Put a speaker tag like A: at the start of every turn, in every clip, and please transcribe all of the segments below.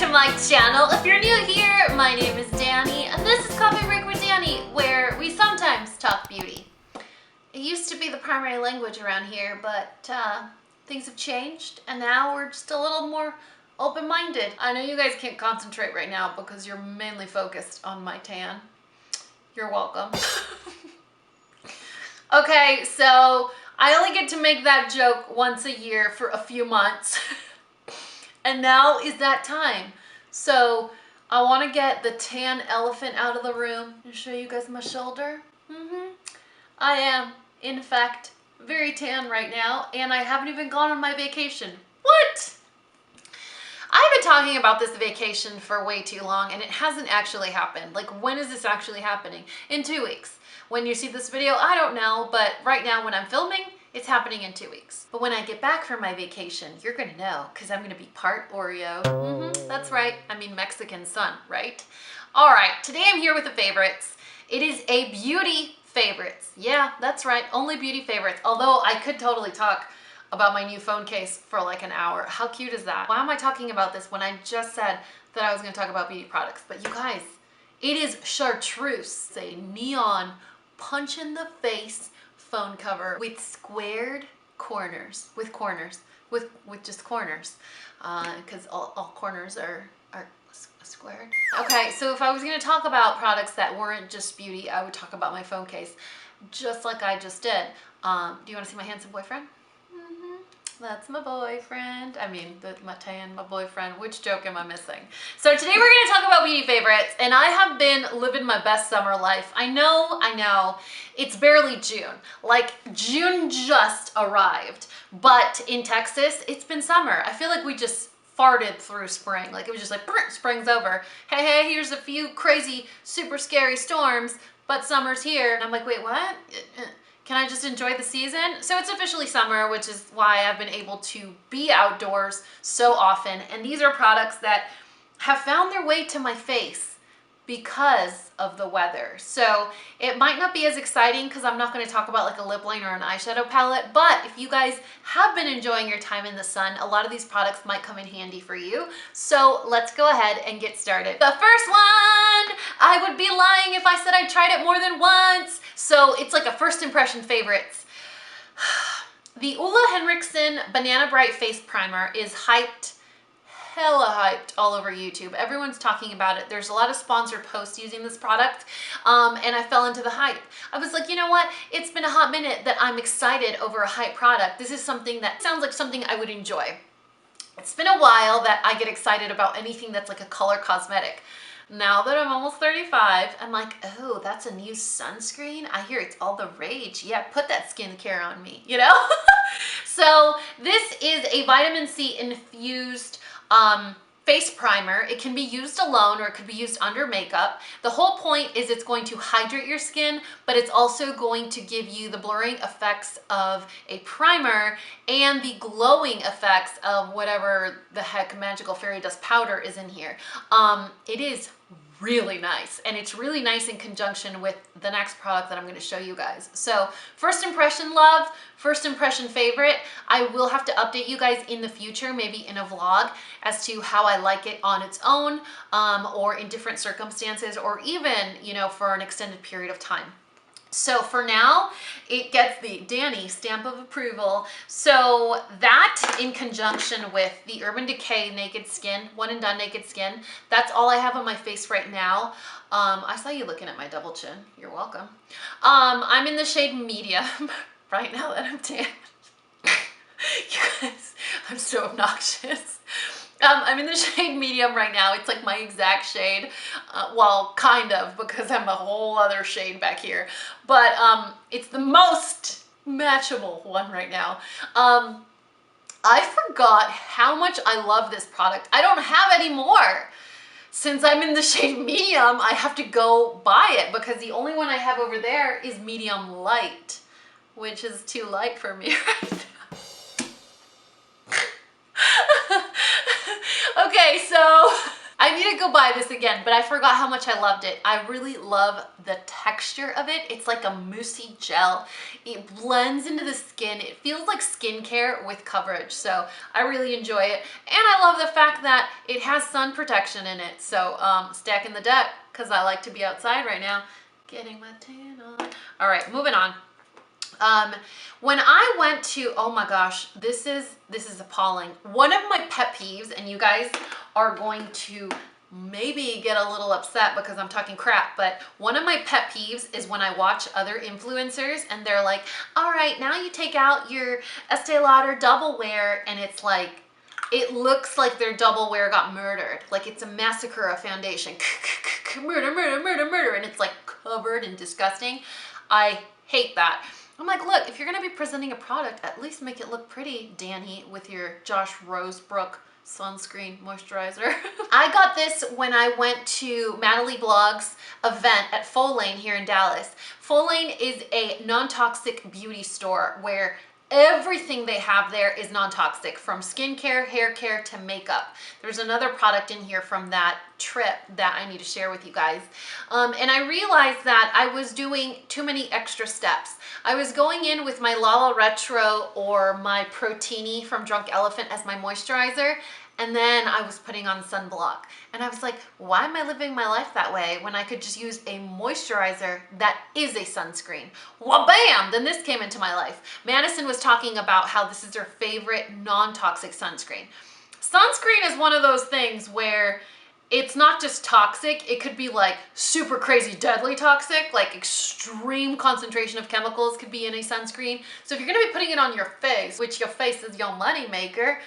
A: to my channel. If you're new here, my name is Dani, and this is Coffee Break with Dani, where we sometimes talk beauty. It used to be the primary language around here, but things have changed, and now we're just a little more open-minded. I know you guys can't concentrate right now because you're mainly focused on my tan. You're welcome. Okay, so I only get to make that joke once a year for a few months. And now is that time. So I want to get the tan elephant out of the room and show you guys my shoulder. I am, in fact, very tan right now, and I haven't even gone on my vacation. What? I've been talking about this vacation for way too long, and it hasn't actually happened. Like, when is this actually happening? In 2 weeks. When you see this video, I don't know, but right now when I'm filming, it's happening in 2 weeks. But when I get back from my vacation, you're gonna know, because I'm gonna be part Oreo. That's right, I mean Mexican sun, right? All right, today I'm here with the favorites. It is a beauty favorites. Yeah, that's right, only beauty favorites. Although I could totally talk about my new phone case for like an hour. How cute is that? Why am I talking about this when I just said that I was gonna talk about beauty products? But you guys, it is chartreuse, a neon punch in the face phone cover with squared corners, with just corners, because all corners are squared. Okay, so if I was gonna talk about products that weren't just beauty, I would talk about my phone case, just like I just did. Do you wanna see my handsome boyfriend? That's my boyfriend. I mean, my tan, my boyfriend. Which joke am I missing? So today we're gonna talk about beauty favorites, and I have been living my best summer life. I know, it's barely June. Like, June just arrived, but in Texas, it's been summer. I feel like we just farted through spring. Like, it was just like, spring's over. Hey, here's a few crazy, super scary storms, but summer's here. And I'm like, wait, what? Can I just enjoy the season? So it's officially summer, which is why I've been able to be outdoors so often. And these are products that have found their way to my face because of the weather. So it might not be as exciting because I'm not going to talk about like a lip liner or an eyeshadow palette, but if you guys have been enjoying your time in the sun, a lot of these products might come in handy for you. So let's go ahead and get started. The first one, I would be lying if I said I tried it more than once. So it's like a first impression favorites. The Olehenriksen Banana Bright Face Primer is hyped, hella hyped all over YouTube. Everyone's talking about it. There's a lot of sponsored posts using this product, and I fell into the hype. I was like, you know what? It's been a hot minute that I'm excited over a hype product. This is something that sounds like something I would enjoy. It's been a while that I get excited about anything that's like a color cosmetic. Now that I'm almost 35, I'm like, oh, that's a new sunscreen? I hear it's all the rage. Yeah, put that skincare on me, you know? So this is a vitamin C infused face primer. It can be used alone or it could be used under makeup. The whole point is it's going to hydrate your skin, but it's also going to give you the blurring effects of a primer and the glowing effects of whatever the heck magical fairy dust powder is in here. It is really nice, and it's really nice in conjunction with the next product that I'm going to show you guys. So first impression love, first impression favorite. I will have to update you guys in the future, maybe in a vlog, as to how I like it on its own, or in different circumstances, or even, you know, for an extended period of time. So for now, it gets the Dani stamp of approval. So that in conjunction with the Urban Decay Naked Skin, One and Done Naked Skin, that's all I have on my face right now. I saw you looking at my double chin. You're welcome. I'm in the shade medium right now that I'm tan. You guys, I'm so obnoxious. I'm in the shade medium right now. It's like my exact shade. Well, kind of, because I'm a whole other shade back here. But it's the most matchable one right now. I forgot how much I love this product. I don't have any more. Since I'm in the shade medium, I have to go buy it because the only one I have over there is medium light, which is too light for me right now. Okay, so I need to go buy this again, but I forgot how much I loved it. I really love the texture of it. It's like a moussey gel. It blends into the skin. It feels like skincare with coverage, so I really enjoy it. And I love the fact that it has sun protection in it, so stacking the deck, because I like to be outside right now. Getting my tan on. All right, moving on. When I went to, oh my gosh, this is appalling. One of my pet peeves, and you guys are going to maybe get a little upset because I'm talking crap, but one of my pet peeves is when I watch other influencers and they're like, all right, now you take out your Estee Lauder double wear, and it's like, it looks like their double wear got murdered. Like it's a massacre of foundation. Murder, murder, murder, murder, and it's like covered and disgusting. I hate that. I'm like, look, if you're gonna be presenting a product, at least make it look pretty, Dani, with your Josh Rosebrook sunscreen moisturizer. I got this when I went to Natalie Blog's event at Full Lane here in Dallas. Full Lane is a non-toxic beauty store where everything they have there is non-toxic, from skincare, hair care to makeup. There's another product in here from that trip that I need to share with you guys. And I realized that I was doing too many extra steps. I was going in with my Lala Retro or my Protini from Drunk Elephant as my moisturizer, and then I was putting on sunblock. And I was like, why am I living my life that way when I could just use a moisturizer that is a sunscreen? Well, bam, then this came into my life. Madison was talking about how this is her favorite non-toxic sunscreen. Sunscreen is one of those things where it's not just toxic, it could be like super crazy deadly toxic, like extreme concentration of chemicals could be in a sunscreen. So if you're gonna be putting it on your face, which your face is your money maker,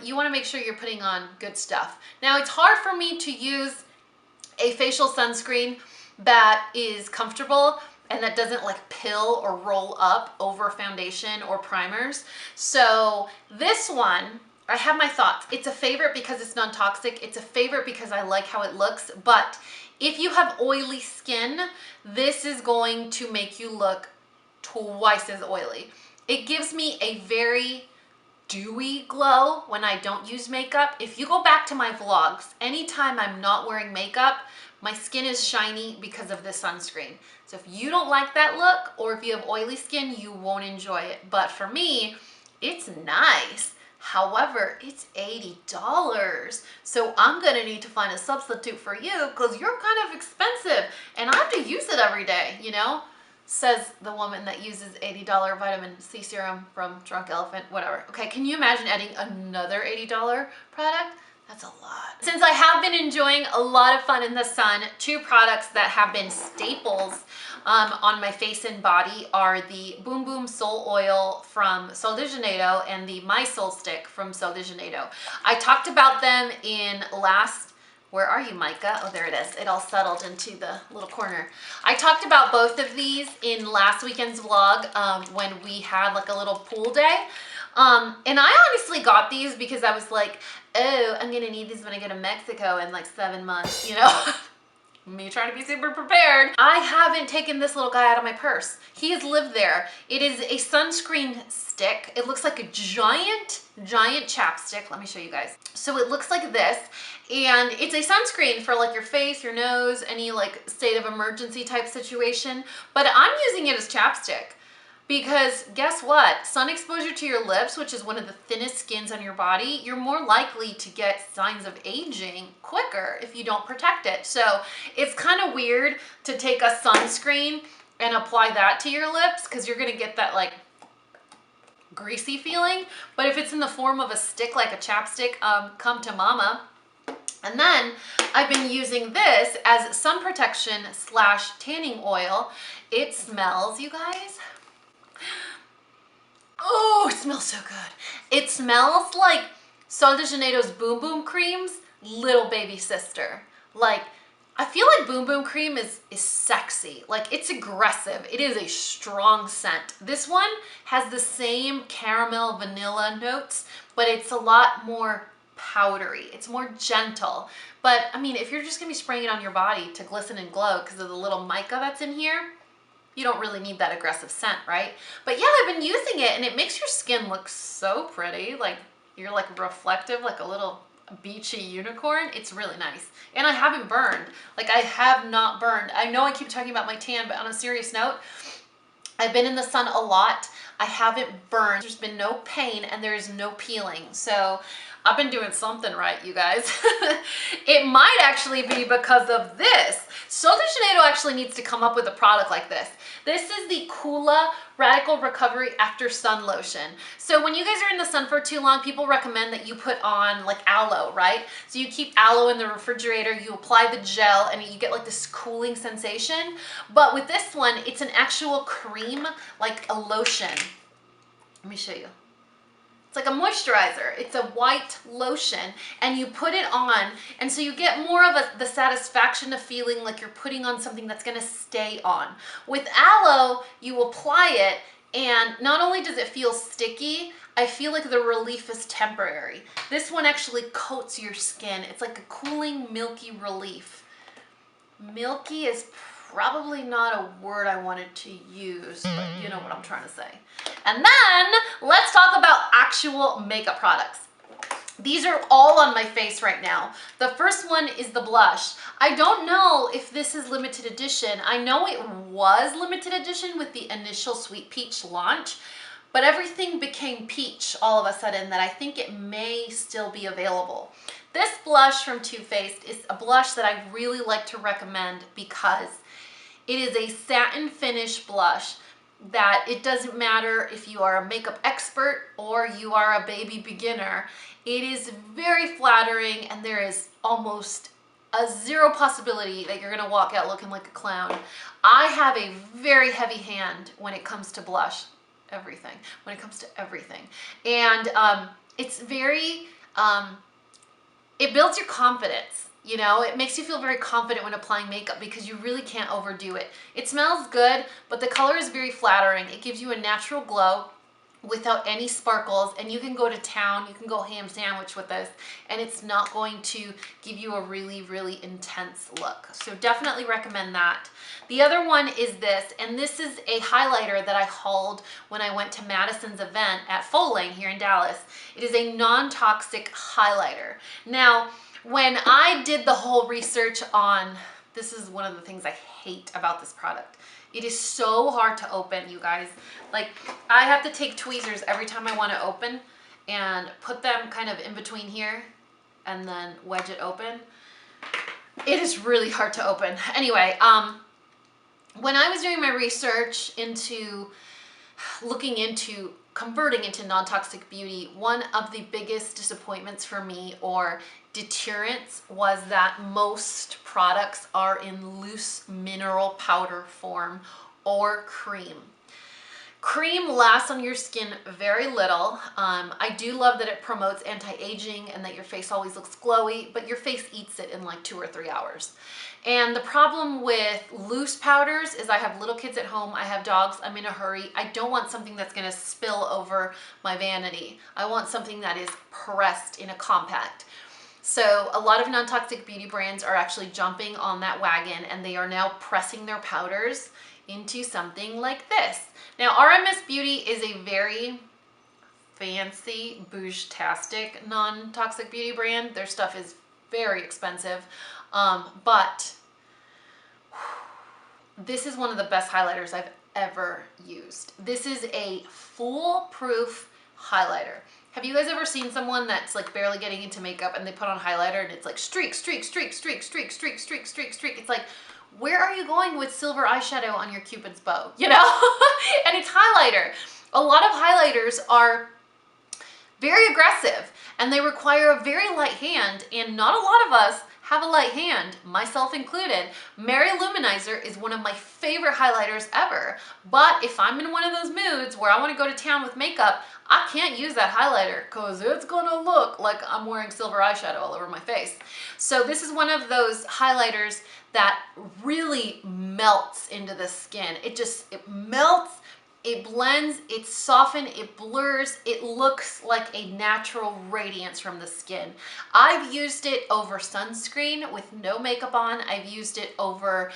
A: you wanna make sure you're putting on good stuff. Now it's hard for me to use a facial sunscreen that is comfortable and that doesn't like pill or roll up over foundation or primers. So this one, I have my thoughts. It's a favorite because it's non-toxic. It's a favorite because I like how it looks. But if you have oily skin, this is going to make you look twice as oily. It gives me a very dewy glow when I don't use makeup. If you go back to my vlogs, anytime I'm not wearing makeup, my skin is shiny because of this sunscreen. So if you don't like that look, or if you have oily skin, you won't enjoy it. But for me, it's nice. However, it's $80. So I'm gonna need to find a substitute for you because you're kind of expensive and I have to use it every day, you know? Says the woman that uses $80 vitamin C serum from Drunk Elephant, whatever. Okay, can you imagine adding another $80 product? That's a lot. Since I have been enjoying a lot of fun in the sun, two products that have been staples on my face and body are the Boom Boom Soul Oil from Sol de Janeiro and the My Sol Stick from Sol de Janeiro. I talked about them in last, where are you, Micah? Oh, there it is. It all settled into the little corner. I talked about both of these in last weekend's vlog when we had like a little pool day. And I honestly got these because I was like, oh, I'm gonna need these when I go to Mexico in like 7 months, you know? Me trying to be super prepared. I haven't taken this little guy out of my purse. He has lived there. It is a sunscreen stick. It looks like a giant chapstick. Let me show you guys. So it looks like this, and it's a sunscreen for like your face, your nose, any like state of emergency type situation, but I'm using it as chapstick. Because guess what? Sun exposure to your lips, which is one of the thinnest skins on your body, you're more likely to get signs of aging quicker if you don't protect it. So it's kind of weird to take a sunscreen and apply that to your lips because you're gonna get that like greasy feeling. But if it's in the form of a stick like a chapstick, come to mama. And then I've been using this as sun protection / tanning oil. It smells, you guys. Oh, it smells so good. It smells like Sol de Janeiro's Boom Boom Cream's little baby sister. Like, I feel like Boom Boom Cream is sexy. Like, it's aggressive. It is a strong scent. This one has the same caramel vanilla notes, but it's a lot more powdery. It's more gentle. But, I mean, if you're just gonna be spraying it on your body to glisten and glow because of the little mica that's in here, you don't really need that aggressive scent, right? But yeah, I've been using it and it makes your skin look so pretty. Like you're like reflective, like a little beachy unicorn. It's really nice. And I haven't burned. Like, I have not burned. I know I keep talking about my tan, but on a serious note, I've been in the sun a lot. I haven't burned. There's been no pain and there's no peeling. So I've been doing something right, you guys. It might actually be because of this. Sol de Janeiro actually needs to come up with a product like this. This is the Coola Radical Recovery After Sun Lotion. So when you guys are in the sun for too long, people recommend that you put on like aloe, right? So you keep aloe in the refrigerator, you apply the gel, and you get like this cooling sensation. But with this one, it's an actual cream, like a lotion. Let me show you. It's like a moisturizer. It's a white lotion and you put it on, and so you get more of the satisfaction of feeling like you're putting on something that's gonna stay on. With aloe, you apply it and not only does it feel sticky, I feel like the relief is temporary. This one actually coats your skin. It's like a cooling, milky relief. Milky is probably not a word I wanted to use, but you know what I'm trying to say. And then let's talk about actual makeup products. These are all on my face right now. The first one is the blush. I don't know if this is limited edition. I know it was limited edition with the initial Sweet Peach launch, but everything became peach all of a sudden that I think it may still be available. This blush from Too Faced is a blush that I really like to recommend because it is a satin finish blush that it doesn't matter if you are a makeup expert or you are a baby beginner. It is very flattering and there is almost a zero possibility that you're gonna walk out looking like a clown. I have a very heavy hand when it comes to blush, when it comes to everything. And it's very, it builds your confidence. You know, it makes you feel very confident when applying makeup because you really can't overdo it. It smells good, but the color is very flattering. It gives you a natural glow without any sparkles, and you can go to town, you can go ham sandwich with this, and it's not going to give you a really, really intense look. So definitely recommend that. The other one is this, and this is a highlighter that I hauled when I went to Madison's event at Full Lane here in Dallas. It is a non-toxic highlighter. Now, when I did the whole research on, this is one of the things I hate about this product. It is so hard to open, you guys. Like, I have to take tweezers every time I want to open and put them kind of in between here and then wedge it open. It is really hard to open. Anyway, when I was doing my research into looking into converting into non-toxic beauty, one of the biggest disappointments for me or deterrents was that most products are in loose mineral powder form or cream. Cream lasts on your skin very little. I do love that it promotes anti-aging and that your face always looks glowy, but your face eats it in like 2 or 3 hours. And the problem with loose powders is I have little kids at home, I have dogs, I'm in a hurry. I don't want something that's gonna spill over my vanity. I want something that is pressed in a compact. So a lot of non-toxic beauty brands are actually jumping on that wagon and they are now pressing their powders into something like this. Now, RMS Beauty is a very fancy, bouge-tastic non-toxic beauty brand. Their stuff is very expensive, but this is one of the best highlighters I've ever used. This is a foolproof highlighter. Have you guys ever seen someone that's like barely getting into makeup and they put on highlighter and it's like streak, streak, streak, streak, streak, streak, streak, streak, streak. It's like, where are you going with silver eyeshadow on your Cupid's bow? You know? And it's highlighter. A lot of highlighters are very aggressive and they require a very light hand, and not a lot of us have a light hand, myself included. Mary Luminizer is one of my favorite highlighters ever, but if I'm in one of those moods where I want to go to town with makeup, I can't use that highlighter because it's gonna look like I'm wearing silver eyeshadow all over my face. So this is one of those highlighters that really melts into the skin. It melts, it blends, it's softened, it blurs, it looks like a natural radiance from the skin. I've used it over sunscreen with no makeup on. I've used it over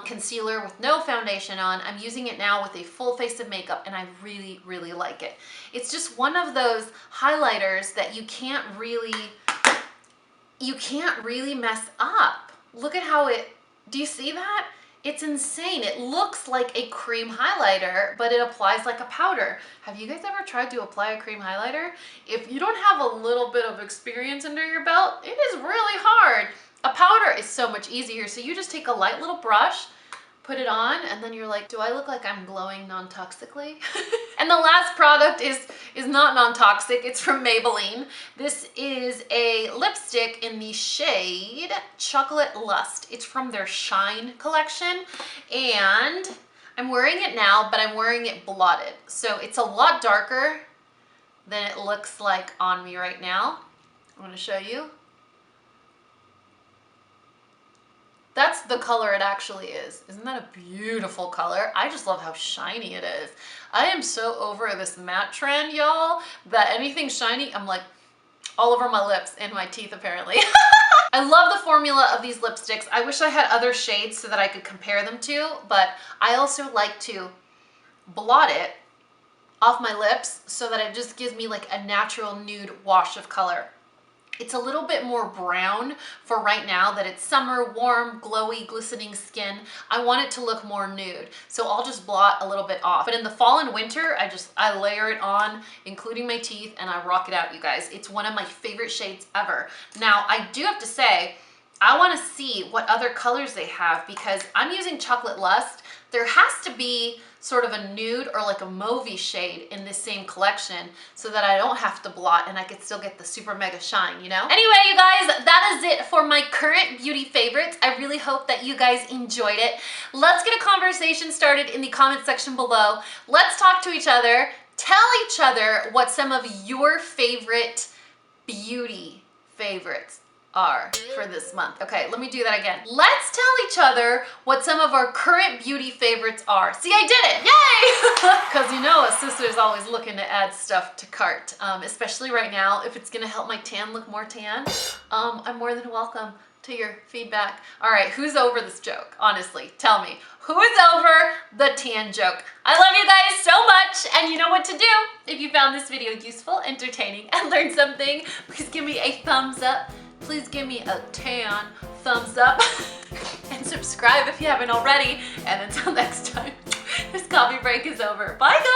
A: concealer with no foundation on. I'm using it now with a full face of makeup and I really, really like it. It's just one of those highlighters that you can't really you can't really mess up. Look at how do you see that? It's insane. It looks like a cream highlighter, but it applies like a powder. Have you guys ever tried to apply a cream highlighter? If you don't have a little bit of experience under your belt, it is really hard. A powder is so much easier. So you just take a light little brush, put it on, and then you're like, do I look like I'm glowing non-toxically? And the last product is not non-toxic. It's from Maybelline. This is a lipstick in the shade Chocolate Lust. It's from their Shine collection. And I'm wearing it now, but I'm wearing it blotted. So it's a lot darker than it looks like on me right now. I'm gonna show you. That's the color it actually is. Isn't that a beautiful color? I just love how shiny it is. I am so over this matte trend, y'all, that anything shiny, I'm like all over my lips and my teeth apparently. I love the formula of these lipsticks. I wish I had other shades so that I could compare them to, but I also like to blot it off my lips so that it just gives me like a natural nude wash of color. It's a little bit more brown for right now that it's summer, warm, glowy, glistening skin. I want it to look more nude. So I'll just blot a little bit off. But in the fall and winter, I layer it on, including my teeth, and I rock it out, you guys. It's one of my favorite shades ever. Now, I do have to say, I want to see what other colors they have because I'm using Chocolate Lust. There has to be sort of a nude or like a mauvey shade in this same collection so that I don't have to blot and I could still get the super mega shine, you know? Anyway, you guys, that is it for my current beauty favorites. I really hope that you guys enjoyed it. Let's get a conversation started in the comment section below. Let's talk to each other. Tell each other what some of your favorite beauty favorites are for this month. Okay, let me do that again. Let's tell each other what some of our current beauty favorites are. See, I did it, yay! Because you know a sister's always looking to add stuff to cart, especially right now. If it's gonna help my tan look more tan, I'm more than welcome to your feedback. All right, who's over this joke? Honestly, tell me. Who is over the tan joke? I love you guys so much, and you know what to do. If you found this video useful, entertaining, and learned something, please give me a thumbs up. Please give me a tan thumbs up and subscribe if you haven't already. And until next time, this coffee break is over. Bye guys!